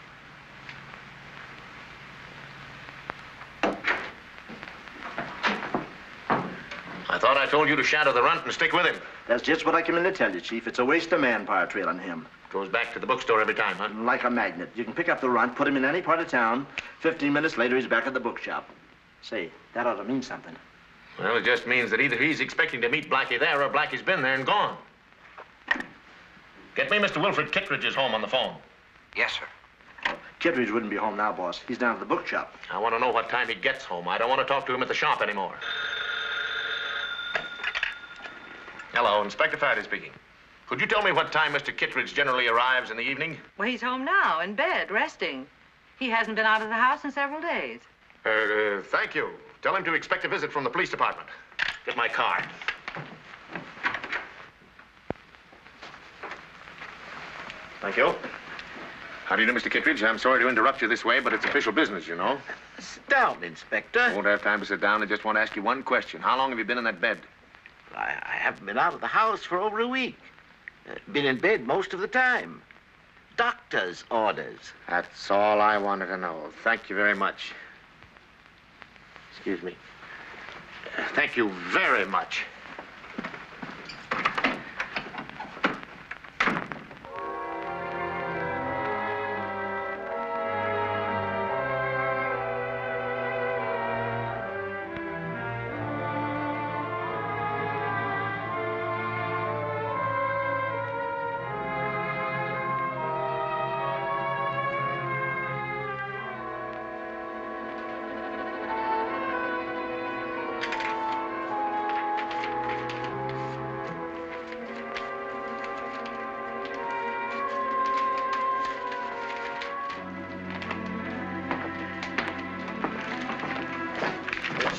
I thought I told you to shadow the runt and stick with him. That's just what I came in to tell you, Chief. It's a waste of manpower trailing him. Goes back to the bookstore every time, huh? Like a magnet. You can pick up the runt, put him in any part of town. 15 minutes later, he's back at the bookshop. Say, that ought to mean something. Well, it just means that either he's expecting to meet Blackie there or Blackie's been there and gone. Get me Mr. Wilfred Kittredge's home on the phone. Yes, sir. Kittredge wouldn't be home now, boss. He's down at the bookshop. I want to know what time he gets home. I don't want to talk to him at the shop anymore. Hello, Inspector Faraday speaking. Could you tell me what time Mr. Kittredge generally arrives in the evening? Well, he's home now, in bed, resting. He hasn't been out of the house in several days. Thank you. Tell him to expect a visit from the police department. Get my card. Thank you. How do you do, Mr. Kittredge? I'm sorry to interrupt you this way, but it's official business, you know. Sit down, Inspector. Won't have time to sit down. I just want to ask you one question. How long have you been in that bed? I haven't been out of the house for over a week. Been in bed most of the time. Doctor's orders. That's all I wanted to know. Thank you very much. Excuse me. Thank you very much.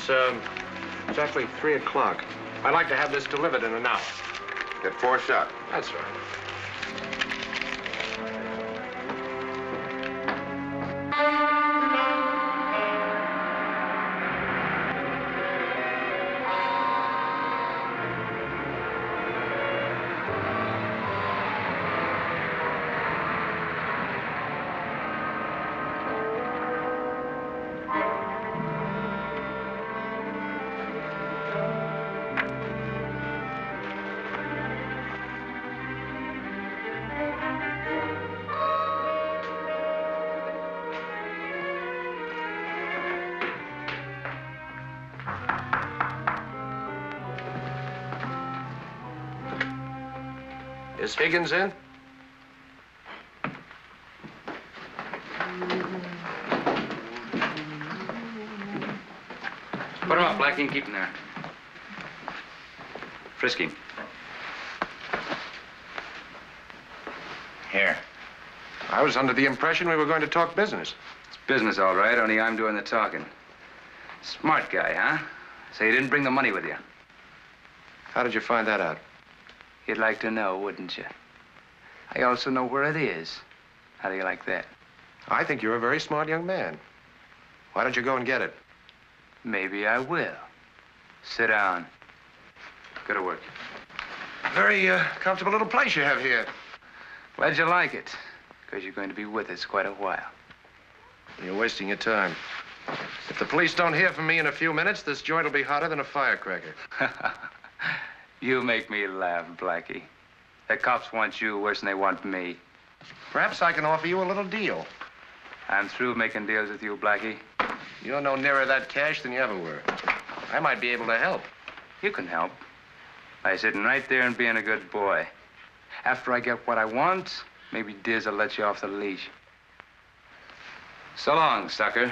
It's exactly 3 o'clock. I'd like to have this delivered in an hour. Get 4 shot. That's right. Is Higgins in? Put him up, Blackie, and keep him there. Frisk him. Here. I was under the impression we were going to talk business. It's business, all right, only I'm doing the talking. Smart guy, huh? So you didn't bring the money with you? How did you find that out? You'd like to know, wouldn't you? I also know where it is. How do you like that? I think you're a very smart young man. Why don't you go and get it? Maybe I will. Sit down. Go to work. Very comfortable little place you have here. Glad you like it, because you're going to be with us quite a while. You're wasting your time. If the police don't hear from me in a few minutes, this joint will be hotter than a firecracker. You make me laugh, Blackie. The cops want you worse than they want me. Perhaps I can offer you a little deal. I'm through making deals with you, Blackie. You're no nearer that cash than you ever were. I might be able to help. You can help by sitting right there and being a good boy. After I get what I want, maybe Diz will let you off the leash. So long, sucker.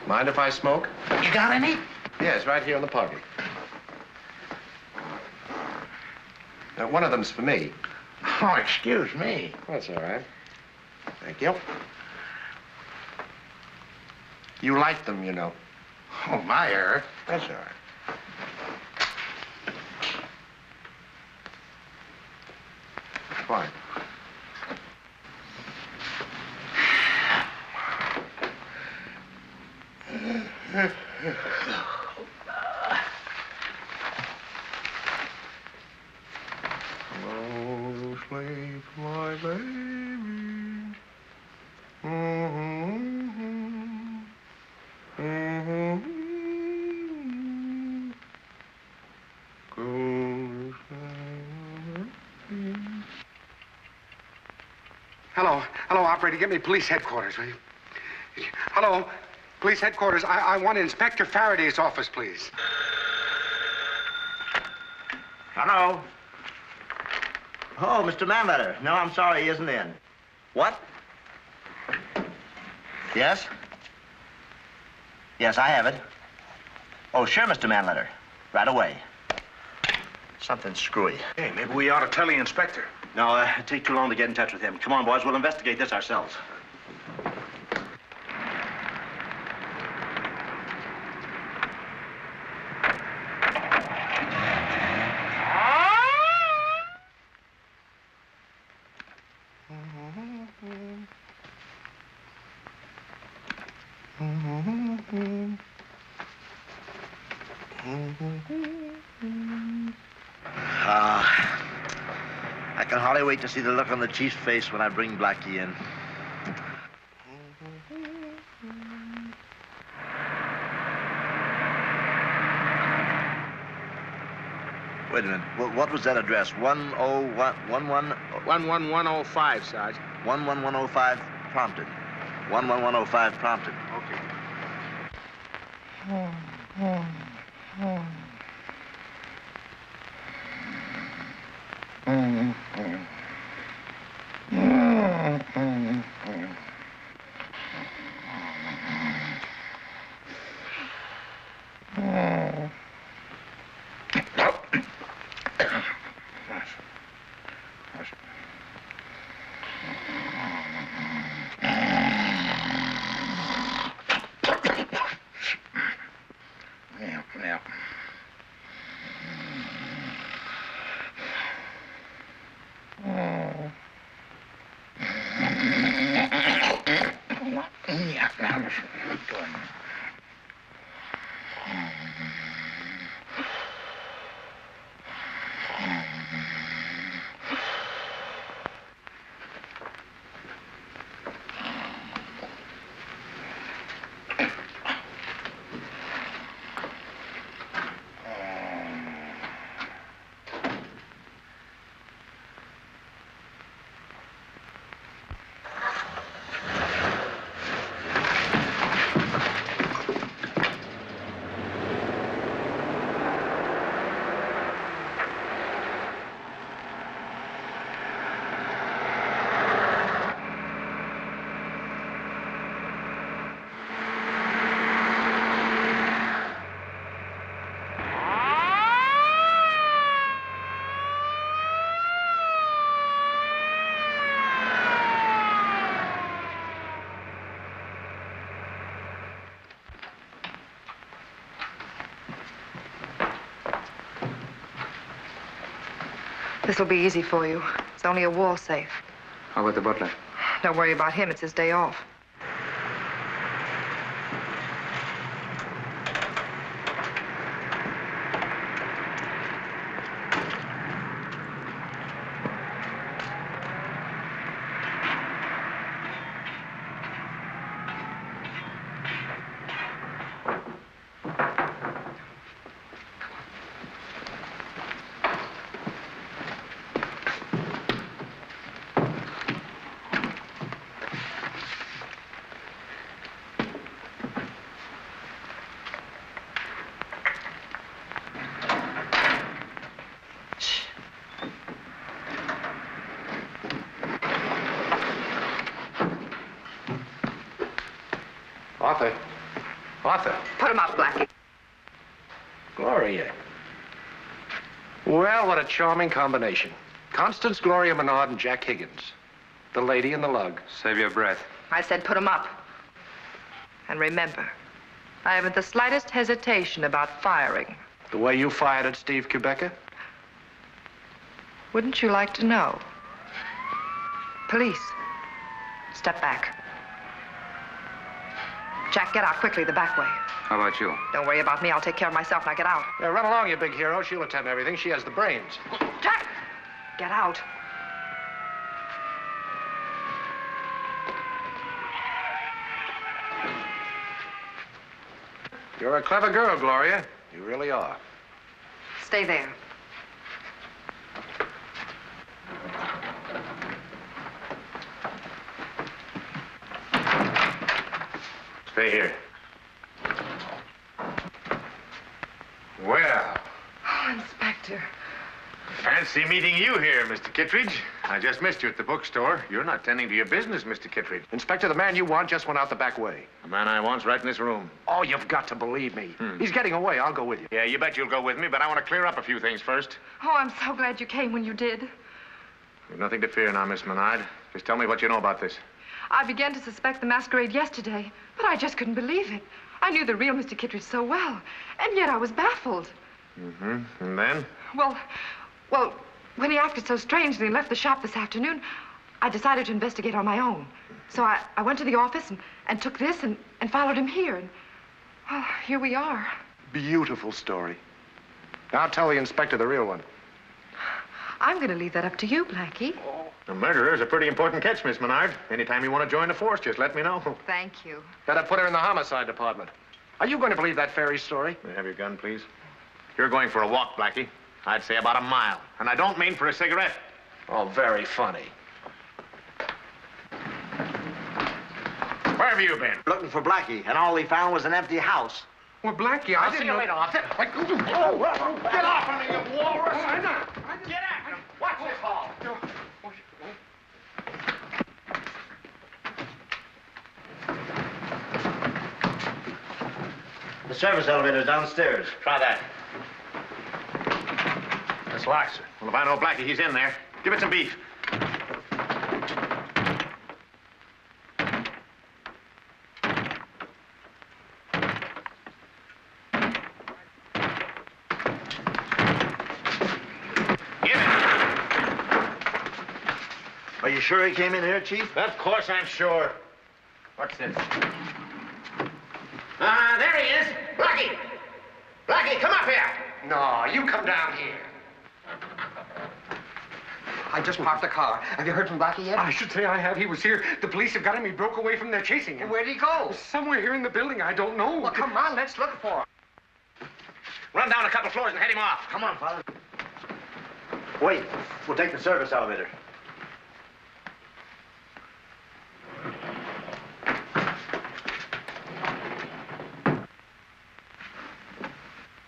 Mind if I smoke? You got any? Yes, right here in the pocket. One of them's for me. Oh, excuse me. That's all right. Thank you. You like them, you know. Oh, my error. That's all right. Fine. Oh, sleep, my baby. Hello, operator. Get me police headquarters, will you? Hello, police headquarters. I want Inspector Faraday's office, please. Hello? Oh, Mr. Manletter. No, I'm sorry, he isn't in. What? Yes? Yes, I have it. Oh, sure, Mr. Manletter. Right away. Something screwy. Hey, maybe we ought to tell the inspector. No, it'd take too long to get in touch with him. Come on, boys, we'll investigate this ourselves. I can hardly wait to see the look on the chief's face when I bring Blackie in. Wait a minute. What was that address? 11105, Sarge. 11105 Prompton. 11105 Prompton. Okay. Yeah. This'll be easy for you. It's only a wall safe. How about the butler? Don't worry about him. It's his day off. Arthur. Arthur. Put him up, Blackie. Gloria. Well, what a charming combination. Constance, Gloria Menard, and Jack Higgins. The lady and the lug. Save your breath. I said put him up. And remember, I haven't the slightest hesitation about firing. The way you fired at Steve Quebecer? Wouldn't you like to know? Police. Step back. Jack, get out quickly, the back way. How about you? Don't worry about me. I'll take care of myself. Now get out. Yeah, run along, you big hero. She'll attend to everything. She has the brains. Jack! Get out. You're a clever girl, Gloria. You really are. Stay there. Stay here. Well, Oh, Inspector. fancy meeting you here, Mr. Kittredge. I just missed you at the bookstore. You're not tending to your business, Mr. Kittredge. Inspector, the man you want just went out the back way. The man I want's right in this room. Oh, you've got to believe me. He's getting away. I'll go with you. Yeah, you bet you'll go with me, but I want to clear up a few things first. Oh, I'm so glad you came when you did. You've nothing to fear now, Miss Menard. Just tell me what you know about this. I began to suspect the masquerade yesterday, but I just couldn't believe it. I knew the real Mr. Kittredge so well, and yet I was baffled. Mm-hmm. And then? Well, when he acted so strangely and left the shop this afternoon, I decided to investigate on my own. So I went to the office and took this and followed him here. And, well, here we are. Beautiful story. Now tell the inspector the real one. I'm going to leave that up to you, Blackie. A murderer is a pretty important catch, Miss Menard. Anytime you want to join the force, just let me know. Thank you. Better put her in the homicide department. Are you going to believe that fairy story? May I have your gun, please? You're going for a walk, Blackie. I'd say about a mile. And I don't mean for a cigarette. Oh, very funny. Where have you been? Looking for Blackie, and all he found was an empty house. Well, Blackie, I'll see you later, Arthur. Get off of me, you walrus! I'm not. Get after him! Watch this hall! The service elevator's downstairs. Try that. That's locked, sir. Well, if I know Blackie, he's in there. Give it some beef. Are you sure he came in here, Chief? Of course I'm sure. What's this? There he is. Blackie! Blackie, come up here! No, you come down here. I just parked the car. Have you heard from Blackie yet? I should say I have. He was here. The police have got him. He broke away from there chasing him. Where'd he go? Somewhere here in the building. I don't know. Well, come on, let's look for him. Run down a couple floors and head him off. Come on, Father. Wait. We'll take the service elevator.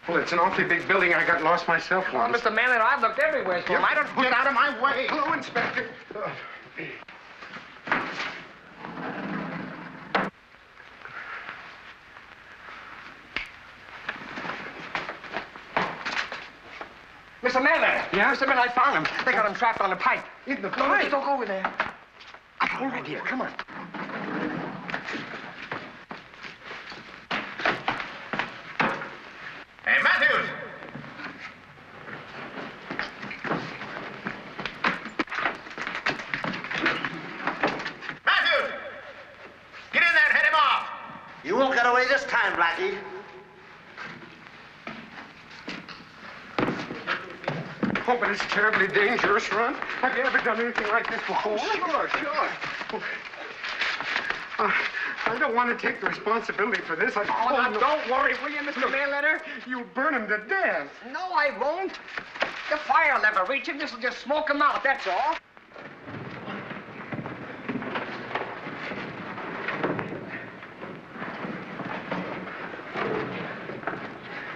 Well, it's an awfully big building. I got lost myself Well, once. Mr. Manley, I've looked everywhere for him. I don't... Get out of my way. Hello, Inspector. Mr. Manley! Yeah? Mr. Manley, I found him. They got him trapped on a pipe. In the No, pipe? don't go over there. I got him right here. Come on. Hey, Matthews! You won't get away this time, Blackie. Oh, but it's terribly dangerous, Ron. Have you ever done anything like this before? Sure, sure. I don't want to take the responsibility for this. Now, don't worry, will you, Mr. Manletter? You'll burn him to death. No, I won't. The fire never reach him. This'll just smoke him out, that's all.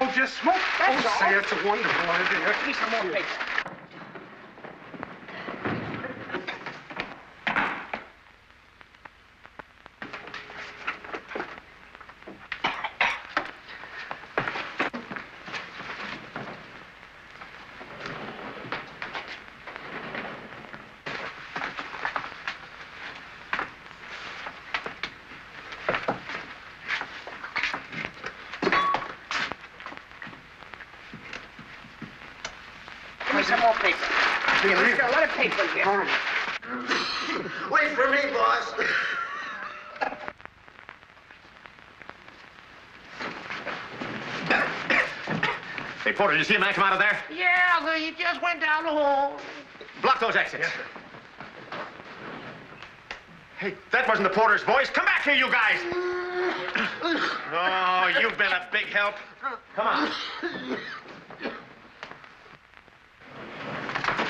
Oh, just smoke. That's all. Say, it's a wonderful idea. Give me some more paper. Give me some more paper. There's got a lot of paper in here. Wait for me, boss. Hey, Porter, did you see a man come out of there? Yeah, he just went down the hall. Block those exits. Yes, sir. Hey, that wasn't the porter's voice. Come back here, you guys. Oh, you've been a big help. Come on.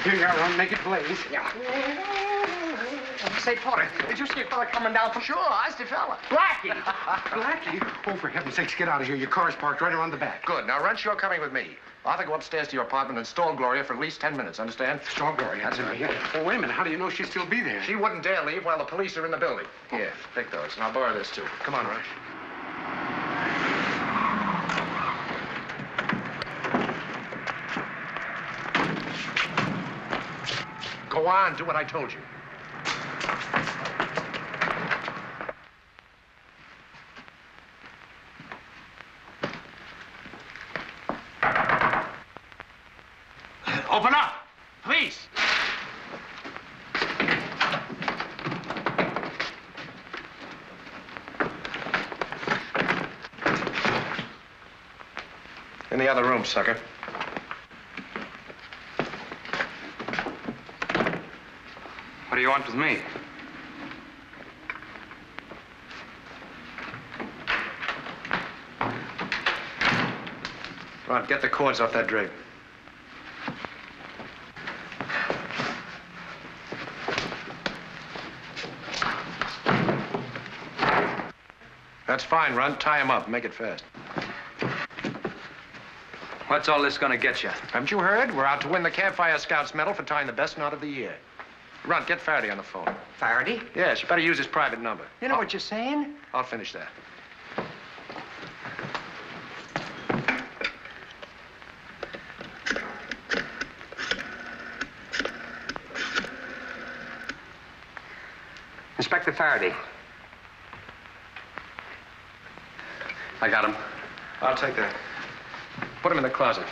Here you are, Ron. Make it blaze. Yeah. Say, Porter, did you see a fella coming down from... Sure, I the fella. Blackie! Blackie? Oh, for heaven's sakes, get out of here. Your car's parked right around the back. Good. Now, Runch, you're coming with me. I'll have to go upstairs to your apartment and stall Gloria for at least 10 minutes, understand? Stall Gloria, that's it. Yeah. Oh, wait a minute. How do you know she'll still be there? She wouldn't dare leave while the police are in the building. Here, take those, and I'll borrow this, too. Come on, Runch. Go on, do what I told you. Open up, please. In the other room, sucker. What do you want with me? Ron, get the cords off that drape. That's fine, Ron. Tie him up. Make it fast. What's all this gonna get you? Haven't you heard? We're out to win the Campfire Scouts medal for tying the best knot of the year. Ron, get Faraday on the phone. Faraday? Yes, you better use his private number. You know what you're saying? I'll finish that. Inspector Faraday. I got him. I'll take that. Put him in the closet.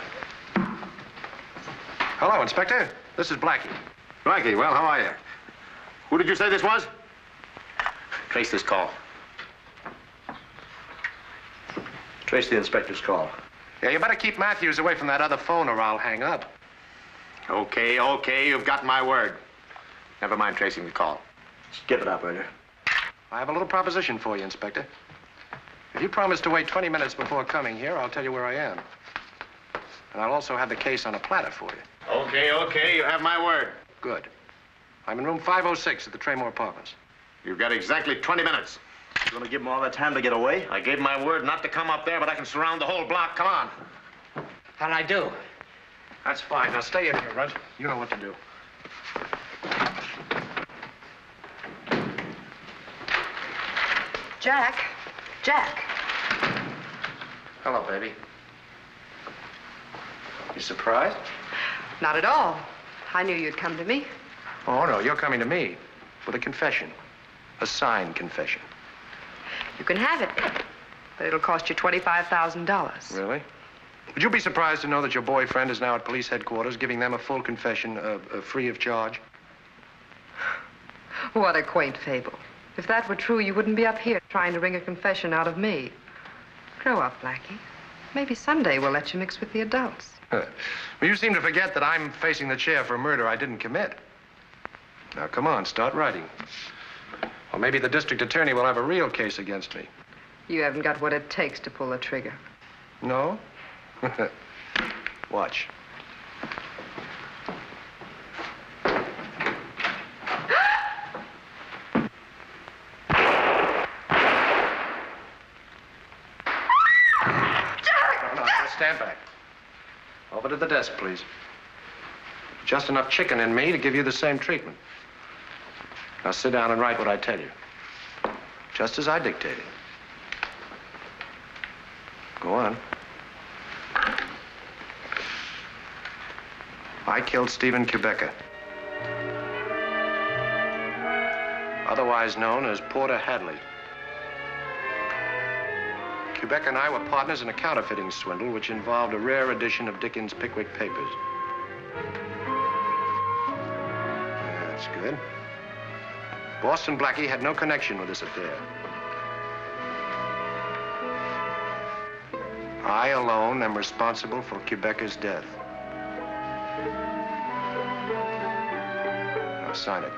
Hello, Inspector. This is Blackie. Blackie, well, how are you? Who did you say this was? Trace this call. Trace the inspector's call. Yeah, you better keep Matthews away from that other phone or I'll hang up. Okay, okay, you've got my word. Never mind tracing the call. Give it, operator. I have a little proposition for you, Inspector. If you promise to wait 20 minutes before coming here, I'll tell you where I am. And I'll also have the case on a platter for you. Okay, okay, you have my word. Good. I'm in room 506 at the Traymore Apartments. You've got exactly 20 minutes. You gonna give him all that time to get away? I gave my word not to come up there, but I can surround the whole block. Come on. How'd I do? That's fine. Now stay in here, Runt. You know what to do. Jack. Jack. Hello, baby. You surprised? Not at all. I knew you'd come to me. Oh, no, you're coming to me with a confession. A signed confession. You can have it, but it'll cost you $25,000. Really? Would you be surprised to know that your boyfriend is now at police headquarters giving them a full confession free of charge? What a quaint fable. If that were true, you wouldn't be up here trying to wring a confession out of me. Grow up, Blackie. Maybe someday we'll let you mix with the adults. Well, you seem to forget that I'm facing the chair for a murder I didn't commit. Now, come on, start writing. Or maybe the district attorney will have a real case against me. You haven't got what it takes to pull the trigger. No? Watch. Stand back. Over to the desk, please. Just enough chicken in me to give you the same treatment. Now sit down and write what I tell you. Just as I dictated. Go on. I killed Stephen Quebeca, otherwise known as Porter Hadley. Quebec and I were partners in a counterfeiting swindle which involved a rare edition of Dickens' Pickwick Papers. That's good. Boston Blackie had no connection with this affair. I alone am responsible for Quebeca's death. Now sign it.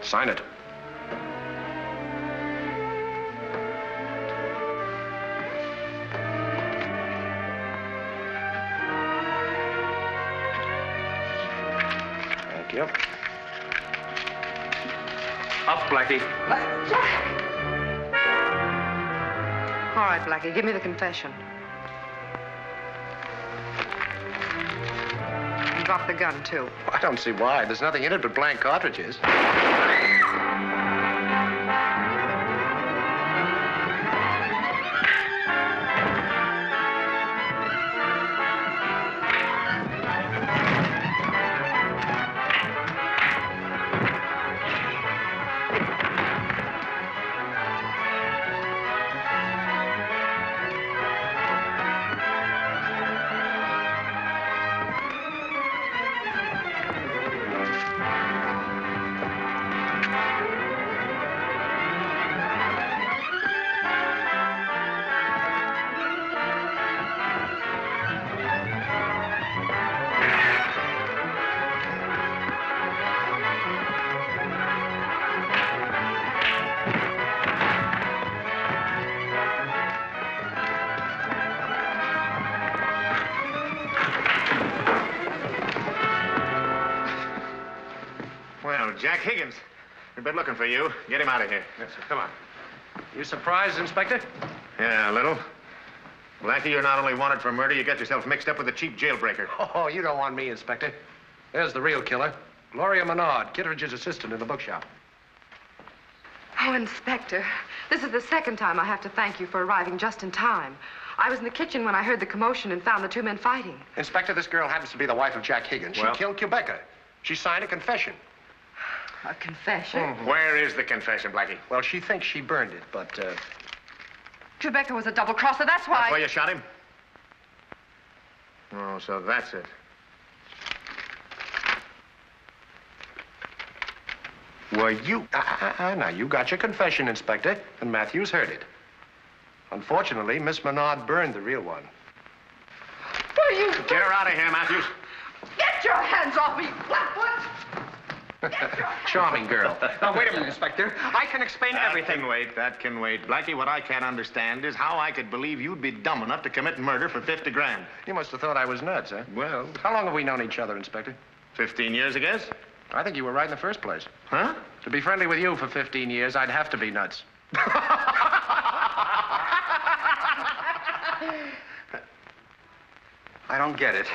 Sign it. Yep. Up, Blackie. All right, Blackie, give me the confession. And drop the gun, too. I don't see why. There's nothing in it but blank cartridges. Jack Higgins. We've been looking for you. Get him out of here. Yes, sir. Come on. You surprised, Inspector? Yeah, a little. Blackie, you're not only wanted for murder, you got yourself mixed up with a cheap jailbreaker. Oh, you don't want me, Inspector. There's the real killer. Gloria Menard, Kittredge's assistant in the bookshop. Oh, Inspector, this is the second time I have to thank you for arriving just in time. I was in the kitchen when I heard the commotion and found the two men fighting. Inspector, this girl happens to be the wife of Jack Higgins. Well? She killed Quebeca. She signed a confession. A confession? Mm-hmm. Where is the confession, Blackie? Well, she thinks she burned it, but, Quebeca was a double-crosser, that's why... That's why you shot him? Oh, so that's it. Well, you... Now, you got your confession, Inspector, and Matthews heard it. Unfortunately, Miss Menard burned the real one. Will you... Get her out of here, Matthews. Get your hands off me, Blackfoot! Charming girl. Now, wait a minute, Inspector. I can explain everything. That can wait. Blackie, what I can't understand is how I could believe you'd be dumb enough to commit murder for 50 grand. You must have thought I was nuts, huh? Well... How long have we known each other, Inspector? 15 years, I guess. I think you were right in the first place. Huh? To be friendly with you for 15 years, I'd have to be nuts. I don't get it.